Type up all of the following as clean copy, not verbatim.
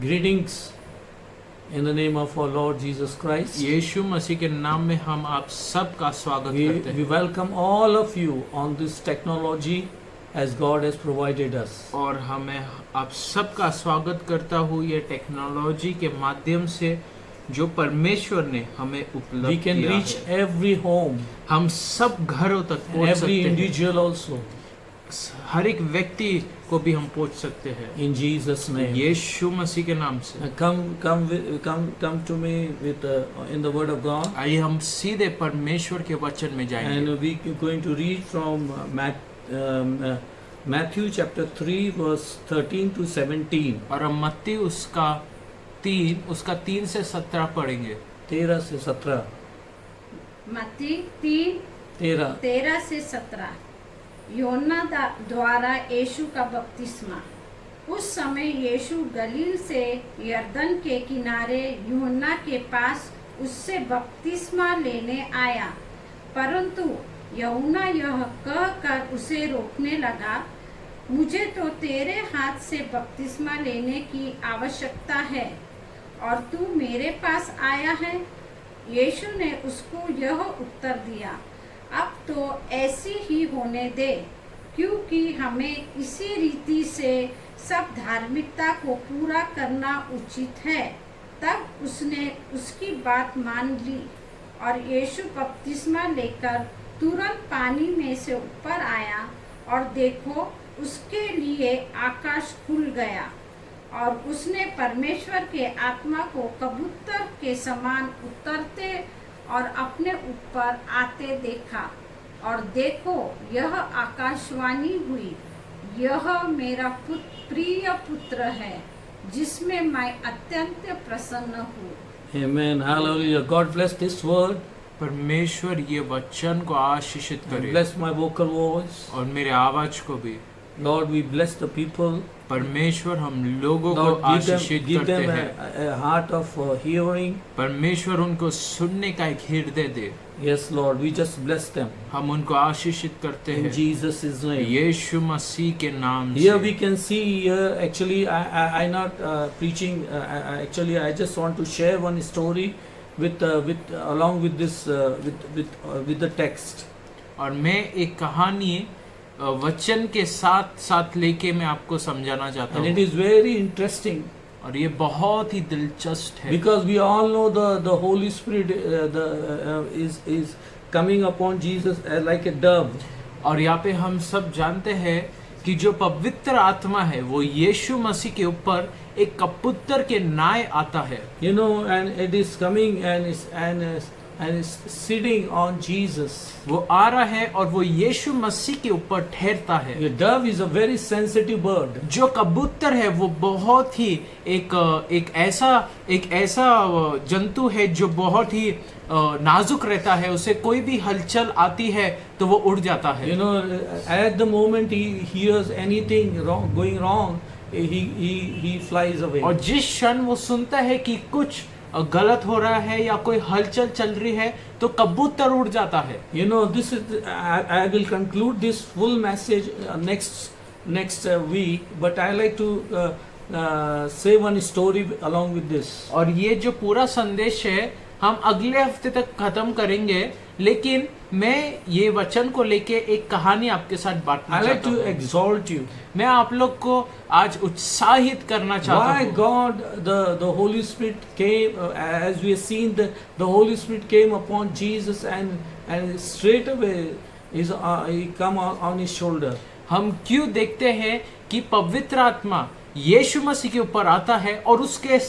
Greetings in the name of our Lord Jesus Christ. यीशु मसीह के नाम में हम आप सब का स्वागत करते We हैं welcome all of you on this technology as God has provided us. और हमें आप सब का स्वागत करता हूँ ये टेक्नोलॉजी के माध्यम से जो परमेश्वर ने हमें We उपलब्ध can किया reach है। every home, हम सब घरों तक पहुँच every सकते हैं, individual also हर एक व्यक्ति को भी हम पहुँच सकते हैं in Jesus' name. यीशु मसीह के नाम से। Come to me with in the Word of God, आइए हम सीधे परमेश्वर के वचन में जाएंगे and we are going to read from Matthew chapter 3 verse 13 to 17. और हम मत्ती उसका 3 से 17 पढ़ेंगे। 13 से 17. मत्ती 3 13. 13 से 17। योना द्वारा यीशु का बपतिस्मा। उस समय यीशु गलील से यरदन के किनारे यूहन्ना के पास उससे बपतिस्मा लेने आया, परंतु यूहन्ना यह कहकर उसे रोकने लगा, मुझे तो तेरे हाथ से बपतिस्मा लेने की आवश्यकता है और तू मेरे पास आया है। यीशु ने उसको यह उत्तर दिया, अब तो ऐसी ही होने दे, क्योंकि हमें इसी रीति से सब धार्मिकता को पूरा करना उचित है। तब उसने उसकी बात मान ली और यीशु बपतिस्मा लेकर तुरंत पानी में से ऊपर आया और देखो उसके लिए आकाश खुल गया और उसने परमेश्वर के आत्मा को कबूतर के समान उतरते और अपने ऊपर आते देखा, और देखो यह आकाशवाणी हुई, यह मेरा प्रिय पुत्र है जिसमें मैं अत्यंत प्रसन्न हूँ। Amen. Hallelujah. God bless this word. परमेश्वर ये वचन को आशीषित And करे bless my vocal voice. और मेरे आवाज को भी। Lord, we bless the people. परमेश्वर हम लोगों को Lord, आशीषित give करते them हैं। a heart of hearing. परमेश्वर उनको सुनने का एक हृदय दे। Yes, Lord, we just bless them. हम उनको आशीषित करते In हैं Jesus' name. यीशु मसीह के नाम Here से। we can see here, actually, I not preaching, actually, I just want to share one story along with this, with the text. और मैं एक कहानी वचन के साथ साथ लेके मैं आपको समझाना चाहता And it हूँ is very interesting. और ये बहुत ही दिलचस्प है Because we all know the Holy Spirit is coming upon Jesus like a dove. और यहाँ पे हम सब जानते हैं कि जो पवित्र आत्मा है वो यीशु मसीह के ऊपर एक कबूतर के नाय आता है। You know, and it is coming and is sitting on Jesus. वो आ रहा है और वो यीशु मसीह के ऊपर ठहरता है। The dove is a very sensitive bird. जो कबूतर है वो बहुत ही एक ऐसा जंतु है जो बहुत ही नाजुक रहता है, उसे कोई भी हलचल आती है तो वो उड़ जाता है। You know, at the moment he hears anything going wrong, he flies away. और जिस क्षण वो सुनता है कि कुछ गलत हो रहा है या कोई हलचल चल रही है तो कबूतर उड़ जाता है। You know, this is I will conclude this full message next week, but I like to say one story along with this. और ये जो पूरा संदेश है हम अगले हफ्ते तक खत्म करेंगे, लेकिन मैं ये वचन को लेके एक कहानी आपके साथ बांटना I like चाहता to हूँ। exalt you. मैं आप लोग को आज उत्साहित करना चाहता Why हूँ। God, the Holy Spirit came, as we have seen, the Holy Spirit came upon Jesus and straight away he come on his shoulder. हम क्यों देखते हैं कि पवित्र आत्मा यीशु मसीह के ऊपर आता है और उसके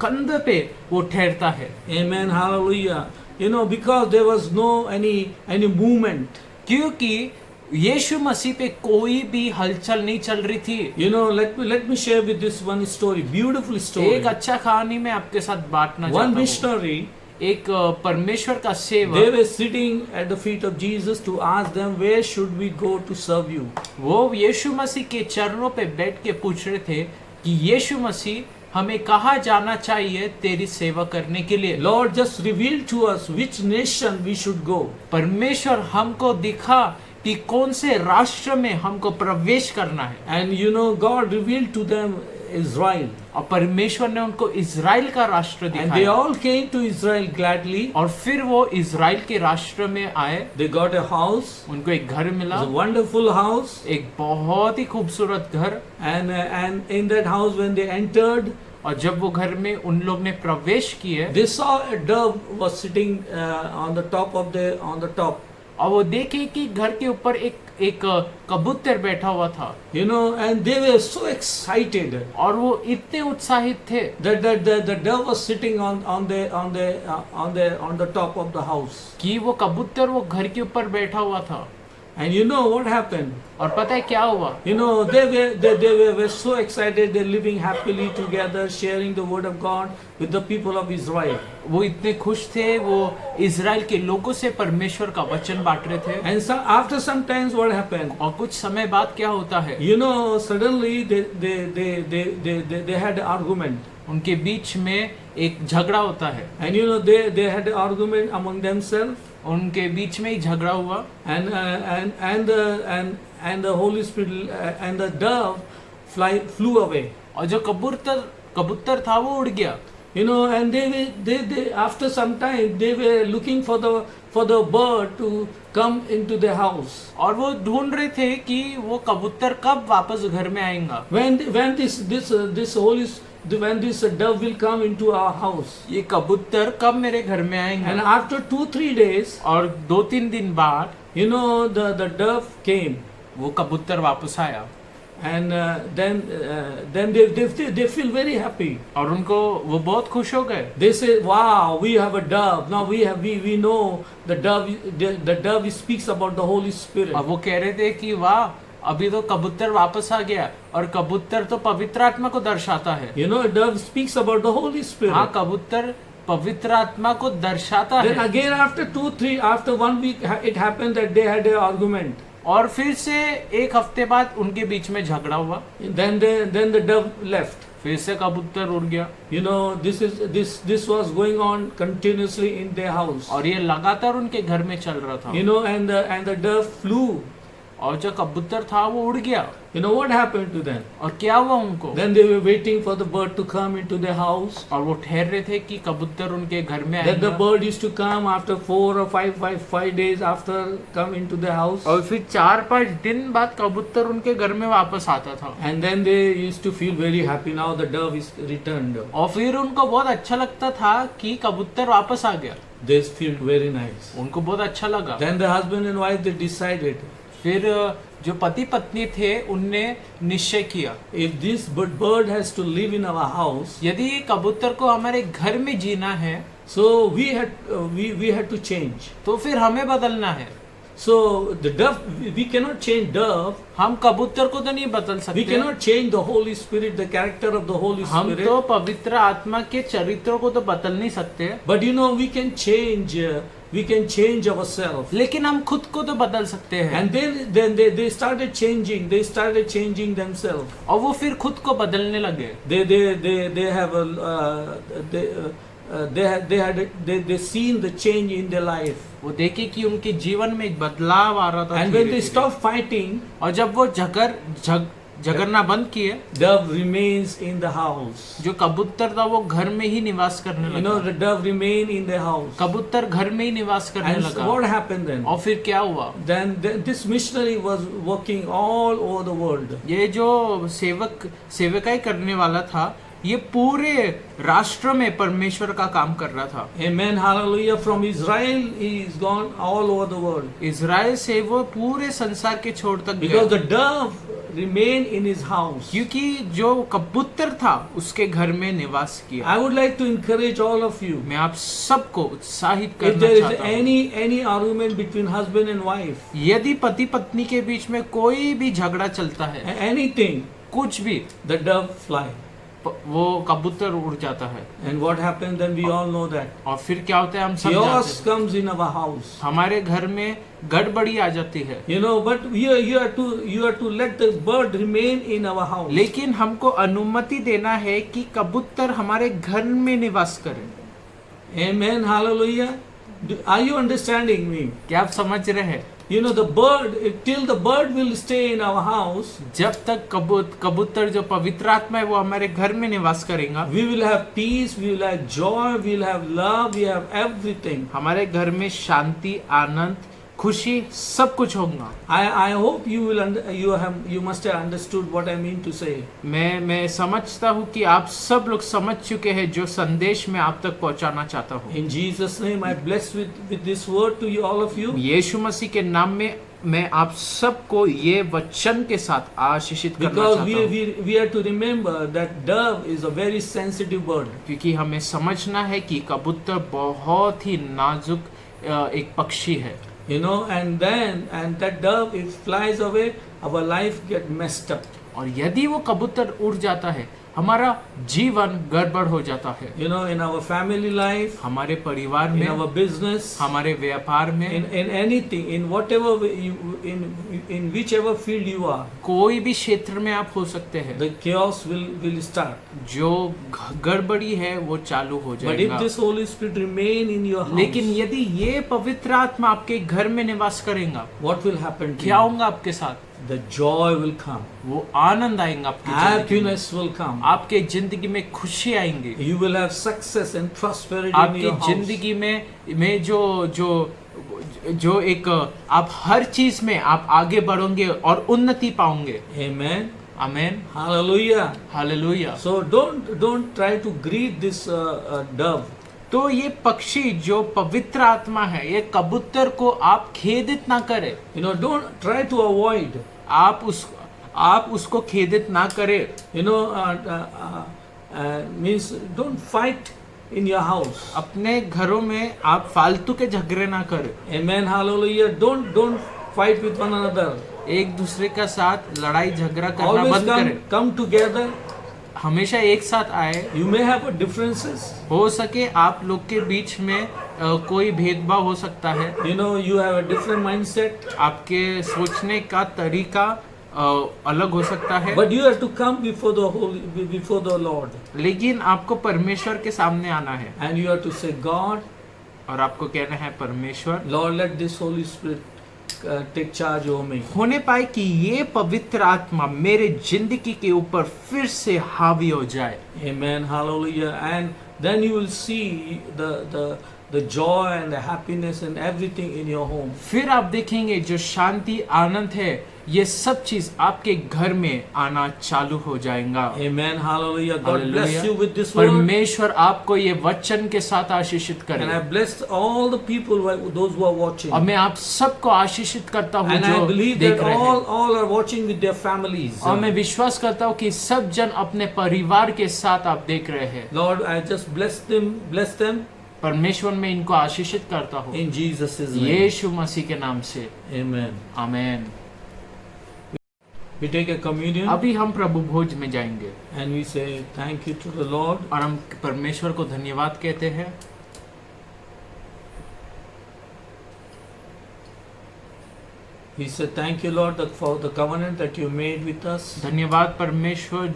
कंधे पे वो ठहरता है। Amen. Hallelujah. You know, because there was no any movement. क्योंकि यीशु मसीह पे कोई भी हलचल नहीं चल रही थी। You know, let me share with this one story, beautiful story. एक अच्छा कहानी मैं आपके साथ बांटना One चाहता हूँ। missionary, एक परमेश्वर का they सेवक, were sitting at the feet of Jesus to ask them, where should we go to serve you? वो यीशु मसीह के चरणों पे बैठ के पूछ रहे थे कि यीशु मसीह हमें कहाँ जाना चाहिए तेरी सेवा करने के लिए। Lord, just reveal to us which nation we should go. परमेश्वर हमको दिखा कि कौन से राष्ट्र में हमको प्रवेश करना है। And you know, God revealed to them Israel. और परमेश्वर ने उनको इज़राइल का राष्ट्र And they दिखाया all came to Israel gladly. और फिर वो इज़राइल के राष्ट्र में आए। They got a house. उनको एक घर It मिला, was a wonderful house. एक बहुत ही खूबसूरत घर। And in that house, when they entered, और जब वो घर में उन लोग ने प्रवेश किए they saw a dove was sitting on the top. और वो देखे कि घर के ऊपर एक कबूतर बैठा हुआ था And they were so excited और वो इतने उत्साहित थे that the dove was sitting on the top of the house. कि वो कबूतर वो घर के ऊपर बैठा हुआ था। And you know what happened? और पता है क्या हुआ? They were so excited. They're living happily together, sharing the word of God with the people of Israel. वो इतने खुश थे, वो इज़राइल के लोगों से परमेश्वर का वचन बांट रहे थे। And after some times, what happened? और कुछ समय बाद क्या होता है? Suddenly they had an argument. उनके बीच में एक झगड़ा होता है। And they had an argument among themselves. उनके बीच में ही झगड़ा हुआ। And the Holy Spirit and the dove flew away. और जो कबूतर था वो उड़ गया। And they after some time they were looking for the bird to come into the house. और वो ढूंढ रहे थे कि वो कबूतर कब वापस घर में आएगा। When this dove will come into our house. ये कबूतर कब मेरे घर में आएंगे। And after 2-3 days, और 2-3 दिन बाद the dove came. वो कबूतर वापस आया। And then they feel very happy. और उनको वो बहुत खुश हो गए। They say, wow, we have a dove. Now we know the dove speaks about the Holy Spirit. और वो कह रहे थे कि वाह, अभी तो कबूतर वापस आ गया और कबूतर तो पवित्र आत्मा को दर्शाता है। A dove speaks about the Holy Spirit. हाँ, कबूतर पवित्र आत्मा को दर्शाता Then है। again after 1 week, it happened that they had an argument. और फिर से एक हफ्ते बाद उनके बीच में झगड़ा हुआ। Then the dove left. फिर से कबूतर उड़ गया। This was going on continuously in their house. और ये लगातार उनके घर में चल रहा था। And the dove flew. और जो कबूतर था वो उड़ गया। What happened to them? और क्या हुआ उनको? Then they were waiting for the bird to come into their house. और वो ठहर रहे थे कि कबूतर उनके घर में Then the आएगा। bird used to come after 4 or 5 days after come into the house. और फिर 4-5 दिन बाद कबूतर उनके घर में वापस आता था। And then they used to feel very happy. Now the dove is returned. और फिर उनको बहुत अच्छा लगता था कि कबूतर वापस आ गया। They felt very nice. उनको बहुत अच्छा लगा। Then the husband and wife they decided. फिर जो पति पत्नी थे उनने निश्चय किया, If this bird has to live in our house, यदि ये कबूतर को हमारे घर में जीना है so we had to change. तो फिर हमें बदलना है। So the dove, we cannot change dove. हम कबूतर को तो नहीं बदल We सकते। cannot change the Holy Spirit, the character of the Holy हम Spirit. तो पवित्र आत्मा के चरित्रों को तो बदल नहीं सकते, But we can change ourselves. लेकिन हम खुद को तो बदल सकते हैं। And then they started changing. They started changing themselves. और वो फिर खुद को बदलने लगे। They seen the change in their life. वो देखे कि उनके जीवन में एक बदलाव आ रहा था। And when they धीरे-धीरे। stopped fighting, और जब वो झगड़ना बंद किए, dove remains in the house. जो कबूतर था वो घर में ही निवास करने लगा। The dove remain in the house. कबूतर घर में ही निवास करने And लगा। what happened then? और फिर क्या हुआ? Then this missionary was working all over the world. ये जो सेवकाई करने वाला था, ये पूरे राष्ट्र में परमेश्वर का काम कर रहा था। Amen, hallelujah. From Israel, he is gone all over the world. Israel से वो पूरे संसार के छोर तक Because गया। the dove remained in his house. क्योंकि जो कबूतर था उसके घर में निवास किया। I would like to encourage all of you. मैं आप सबको उत्साहित If करना there is चाहता हूँ, any argument between husband and wife, यदि पति पत्नी के बीच में कोई भी झगड़ा चलता है, anything, कुछ भी, the dove fly. वो कबूतर उड़ जाता है। And what happens then? We all know that. और फिर क्या होता है हम सब Chaos जानते हैं। comes in our house. हमारे घर में गड़बड़ी आ जाती है। But you are to let the bird remain in our house. लेकिन हमको अनुमति देना है कि कबूतर हमारे घर में निवास करे। Amen, hallelujah. Are you understanding me? क्या आप समझ रहे हैं? You know, the bird, till the bird will stay in our house, जब तक कबूतर जो पवित्र आत्मा है वो हमारे घर में निवास करेगा, we will have peace, we will have joy, we will have love, we have everything. हमारे घर में शांति, आनंद, खुशी सब कुछ होगा। I hope you must have understood what I mean to say. मैं समझता हूँ कि आप सब लोग समझ चुके हैं जो संदेश मैं आप तक पहुँचाना चाहता हूँ। In Jesus' name, I bless with this word to you, all of you. यीशु मसीह के नाम में मैं आप सबको ये वचन के साथ आशीषित करना Because चाहता हूँ, we are to remember that dove is a very sensitive bird. क्योंकि हमें समझना है कि कबूतर बहुत ही नाजुक एक पक्षी है। You know, and that dove, if flies away, our life get messed up. और यदि वो कबूतर उड़ जाता है, हमारा जीवन गड़बड़ हो जाता है। You know, in our family life, हमारे परिवार in में, our business, हमारे व्यापार में, in anything, in whatever in whichever field you are, कोई भी क्षेत्र में आप हो सकते हैं, the chaos will start. जो गड़बड़ी है वो चालू हो But if जाएगा। this Holy Spirit remain in your house, लेकिन यदि ये पवित्र आत्मा आपके घर में निवास करेगा, what will happen to क्या you? होगा आपके साथ? The joy will come. वो आनंद आएगा आपकी जिंदगी में। Happiness will come. आपके जिंदगी में खुशी आएंगी। You will have success and prosperity in आपकी your house. जिंदगी में जो एक आप हर चीज में आप आगे बढ़ोगे और उन्नति पाओगे। Amen. आमीन, Hallelujah. Hallelujah. So don't try to greet this dove. तो ये पक्षी जो पवित्र आत्मा है, ये कबूतर को आप खेदित ना करें। You know, don't try to avoid. आप उसको खेदित ना करें। You know, means don't fight in your house. अपने घरों में आप फालतू के झगड़े ना करें। Amen. Hallelujah. Don't fight with one another. एक दूसरे का साथ लड़ाई झगड़ा करना Always बंद करें। come together. हमेशा एक साथ आए। You may have differences. हो सके आप लोग के बीच में कोई भेदभाव हो सकता है। You know, you have a different mindset. आपके सोचने का तरीका अलग हो सकता है। But you have to come before the Lord. लेकिन आपको परमेश्वर के सामने आना है And you have to say, God, और आपको कहना है, परमेश्वर, Lord, let this Holy Spirit take charge over me. होने पाए कि ये पवित्र आत्मा मेरे जिंदगी के ऊपर फिर से हावी हो जाए। Amen. Hallelujah. And then you will see the joy and the happiness and everything in your home. फिर आप देखेंगे जो शांति, आनंद है, ये सब चीज आपके घर में आना चालू हो जाएगा। Amen. Hallelujah. God hallelujah. bless you with this word. परमेश्वर आपको ये वचन के साथ आशीषित And I करे। bless all the people, those who are watching. और मैं आप सबको आशीषित करता हूँ And I जो believe देख that रहे हैं। all are watching with their families. और मैं विश्वास करता हूँ कि सब जन अपने परिवार के साथ आप देख रहे हैं। Lord, I just bless them परमेश्वर मैं इनको आशीषित करता हूँ in Jesus' name. यीशु मसीह के नाम से। Amen. आमीन। We take a communion अभी हम प्रभु भोज में जाएंगे and we say thank you to the Lord. और हम परमेश्वर को धन्यवाद कहते हैं। We say thank you, Lord, for the covenant that you made with us. धन्यवाद परमेश्वर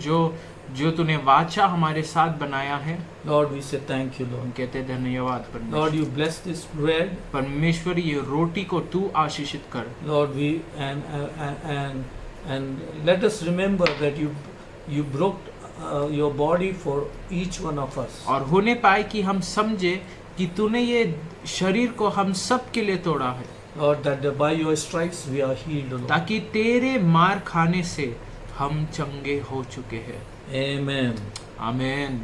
जो तूने वाचा हमारे साथ बनाया है। Lord, we say thank you, हम Lord. कहते हैं धन्यवाद Lord, परमेश्वर। you bless this bread. परमेश्वर ये रोटी को तू आशीषित कर। Lord, we and let us remember that you broke your body for each one of us. और होने पाए कि हम समझे कि तूने ये शरीर को हम सब के लिए तोड़ा है, Lord, that by your stripes we are healed, Lord. ताकि तेरे मार खाने से हम चंगे हो चुके हैं। Amen. आमीन।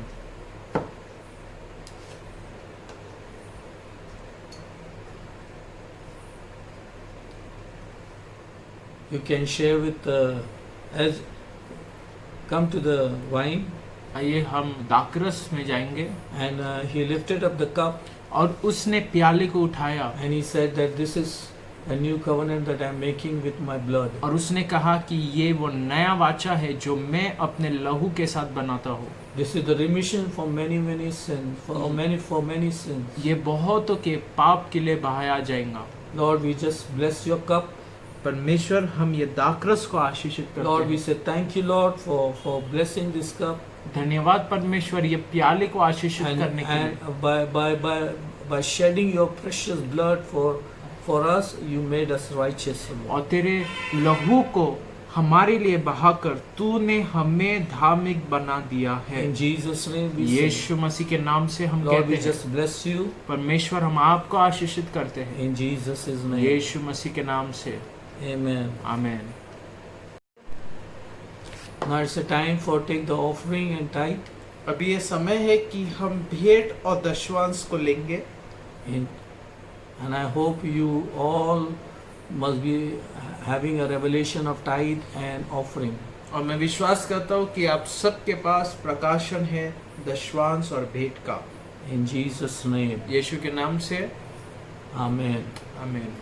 You can share with as come to the wine, आइए हम दाकरस में जाएंगे। and he lifted up the cup और उसने प्याले को उठाया and he said that this is a new covenant that I am making with my blood. और उसने कहा कि ये वो नया वाचा है जो मैं अपने लहू के साथ बनाता हूँ। This is the remission for many sins, for many sins. ये बहुतों के पाप के लिए बहाया जाएगा। Lord, we just bless your cup. परमेश्वर हम ये दाकरस को आशीषित करते Lord, we हैं। say thank you, Lord, for blessing this cup धन्यवाद परमेश्वर ये प्याले को आशीषित करने के लिए। and by shedding your precious blood for us, you made us righteous. Lord. और तेरे लहू को हमारे लिए बहाकर तूने हमें धार्मिक बना दिया है। In Jesus' name we say, यीशु मसीह के नाम से हम Lord, we कहते हैं, just bless you. परमेश्वर हम आपको आशीषित करते हैं In Jesus' name. यीशु मसीह के नाम से, Amen. आमीन। Now it's a time for take the offering and tithe. अभी ये समय है कि हम भेंट और दशवांश को लेंगे। And I hope you all must be having a revelation of tithe and offering. और मैं विश्वास करता हूँ कि आप सबके पास प्रकाशन है दशवांश और भेंट का। In Jesus' name. यीशु के नाम से, Amen. आमीन।